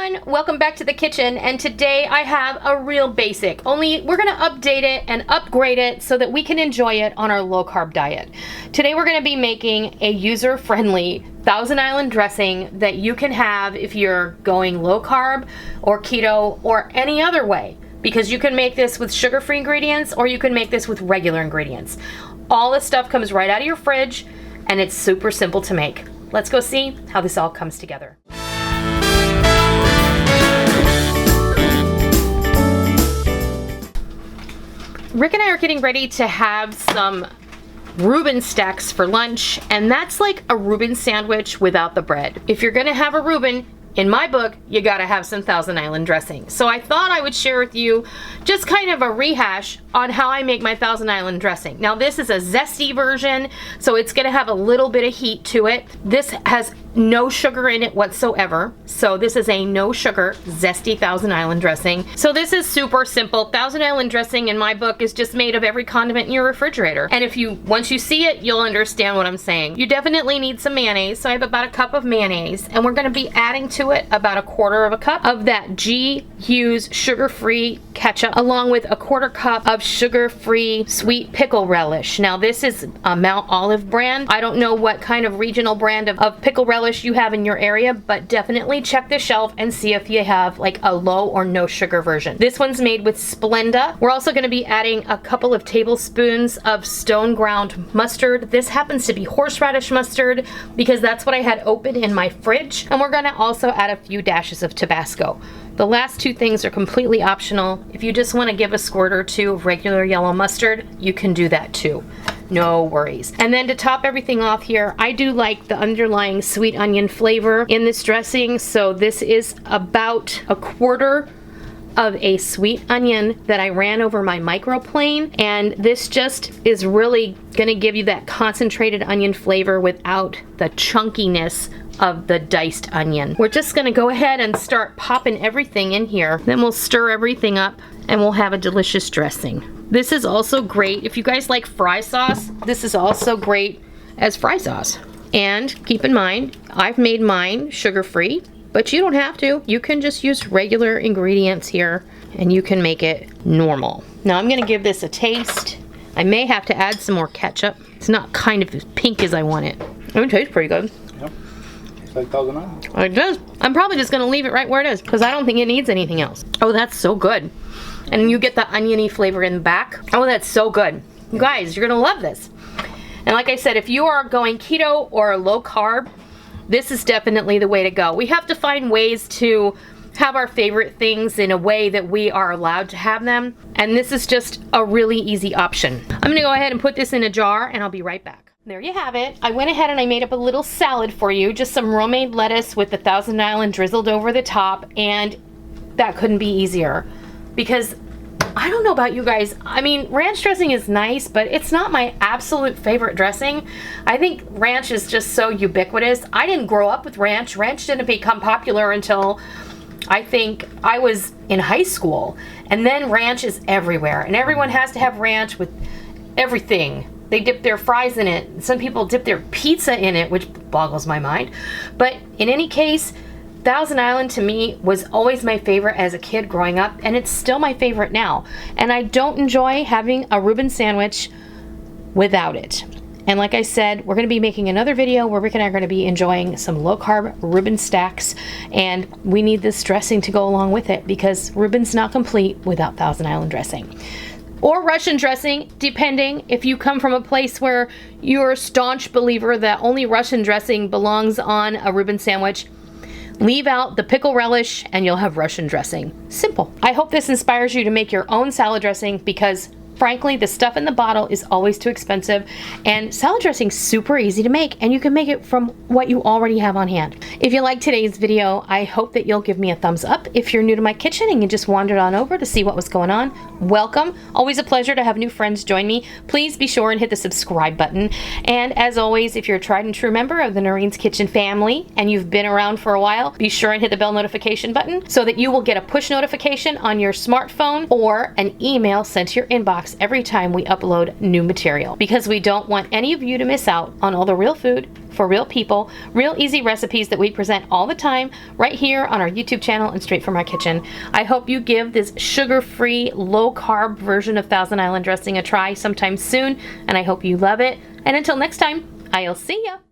everyone, welcome back to the kitchen, and today I have a real basic, only we're going to update it and upgrade it so that we can enjoy it on our low carb diet. Today we're going to be making a user-friendly Thousand Island dressing that you can have if you're going low carb or keto or any other way, because you can make this with sugar-free ingredients or you can make this with regular ingredients. All this stuff comes right out of your fridge and it's super simple to make. Let's go see how this all comes together. Rick and I are getting ready to have some Reuben stacks for lunch, and that's like a Reuben sandwich without the bread. If you're gonna have a Reuben, in my book, you gotta have some Thousand Island dressing. So I thought I would share with you just kind of a rehash on how I make my Thousand Island dressing. Now this is a zesty version, so it's gonna have a little bit of heat to it. This has no sugar in it whatsoever. So this is a no sugar zesty Thousand Island dressing. So this is super simple. Thousand Island dressing in my book is just made of every condiment in your refrigerator. And once you see it, you'll understand what I'm saying. You definitely need some mayonnaise. So I have about a cup of mayonnaise, and we're gonna be adding to it about a quarter of a cup of that G. Hughes sugar-free ketchup, along with a quarter cup of sugar-free sweet pickle relish. Now this is a Mount Olive brand. I don't know what kind of regional brand of pickle relish you have in your area, but definitely check the shelf and see if you have like a low or no sugar version. This one's made with Splenda. We're also going to be adding a couple of tablespoons of stone ground mustard. This happens to be horseradish mustard because that's what I had open in my fridge. And we're going to also add a few dashes of Tabasco. The last two things are completely optional. If you just want to give a squirt or two of regular yellow mustard, you can do that too. No worries. And then to top everything off here, I do like the underlying sweet onion flavor in this dressing. So this is about a quarter of a sweet onion that I ran over my microplane, and this just is really gonna give you that concentrated onion flavor without the chunkiness of the diced onion. We're just gonna go ahead and start popping everything in here. Then we'll stir everything up and we'll have a delicious dressing. This is also great if you guys like fry sauce. This is also great as fry sauce. And keep in mind, I've made mine sugar-free, but you don't have to. You can just use regular ingredients here and you can make it normal. Now I'm gonna give this a taste. I may have to add some more ketchup. It's not kind of as pink as I want it. It tastes pretty good. Yep. It's like Thousand Island. It does. I'm probably just gonna leave it right where it is because I don't think it needs anything else. Oh, that's so good. And you get the oniony flavor in the back. Oh, that's so good. You guys, you're gonna love this. And like I said, if you are going keto or low carb, this is definitely the way to go. We have to find ways to have our favorite things in a way that we are allowed to have them. And this is just a really easy option. I'm gonna go ahead and put this in a jar and I'll be right back. There you have it. I went ahead and I made up a little salad for you. Just some romaine lettuce with the Thousand Island drizzled over the top, and that couldn't be easier. Because I don't know about you guys, I mean, ranch dressing is nice, but it's not my absolute favorite dressing. I think ranch is just so ubiquitous. I didn't grow up with ranch. Ranch didn't become popular until I think I was in high school. And then ranch is everywhere, and everyone has to have ranch with everything. They dip their fries in it. Some people dip their pizza in it, which boggles my mind. But in any case, Thousand Island to me was always my favorite as a kid growing up, and it's still my favorite now. And I don't enjoy having a Reuben sandwich without it. And like I said, we're going to be making another video where Rick and I are going to be enjoying some low carb Reuben stacks, and we need this dressing to go along with it because Reuben's not complete without Thousand Island dressing. Or Russian dressing, depending if you come from a place where you're a staunch believer that only Russian dressing belongs on a Reuben sandwich. Leave out the pickle relish and you'll have Russian dressing. Simple. I hope this inspires you to make your own salad dressing because frankly, the stuff in the bottle is always too expensive, and salad dressing is super easy to make, and you can make it from what you already have on hand. If you like today's video, I hope that you'll give me a thumbs up. If you're new to my kitchen and you just wandered on over to see what was going on, welcome. Always a pleasure to have new friends join me. Please be sure and hit the subscribe button. And as always, if you're a tried and true member of the Noreen's Kitchen family and you've been around for a while, be sure and hit the bell notification button so that you will get a push notification on your smartphone or an email sent to your inbox inbox every time we upload new material, because we don't want any of you to miss out on all the real food for real people, real easy recipes that we present all the time right here on our YouTube channel and straight from our kitchen. I hope you give this sugar-free, low-carb version of Thousand Island dressing a try sometime soon, and I hope you love it. And until next time, I'll see ya.